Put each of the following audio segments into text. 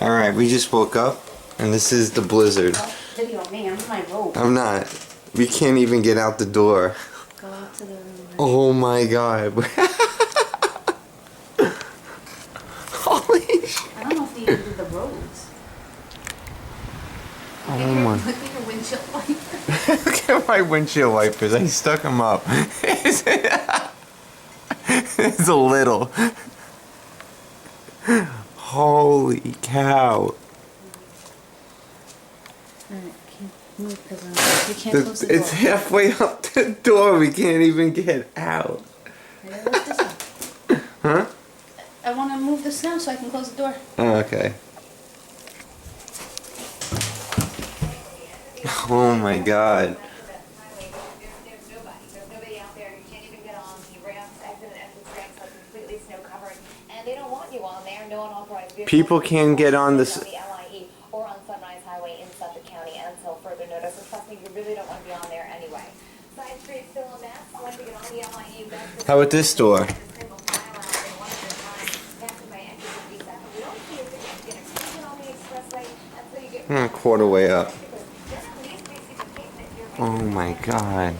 Alright, we just woke up and this is the blizzard. Video me, I'm in my robe. I'm not. We can't even get out the door. Go out to the room. Oh my god. Holy shit. I don't know if they even did the roads. Oh my. Look at your windshield wiper. Look at my windshield wipers. I stuck them up. It's a little. Holy cow. Move because we can't close the door. It's halfway up the door. We can't even get out. Huh? I want to move this now so I can close the door. Oh, okay. Oh my god. People can get on this. Or on Sunrise Highway in Suffolk County until further notice. And trust me, you really don't want to be on there anyway. Side street still a mess. When to get on the LIE. How about this door? A quarter way up. Oh my god.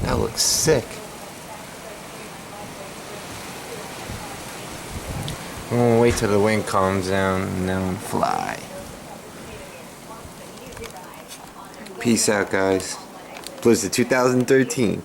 That looks sick. I'm gonna wait till the wind calms down and then fly. Peace out, guys. Blizzard 2013.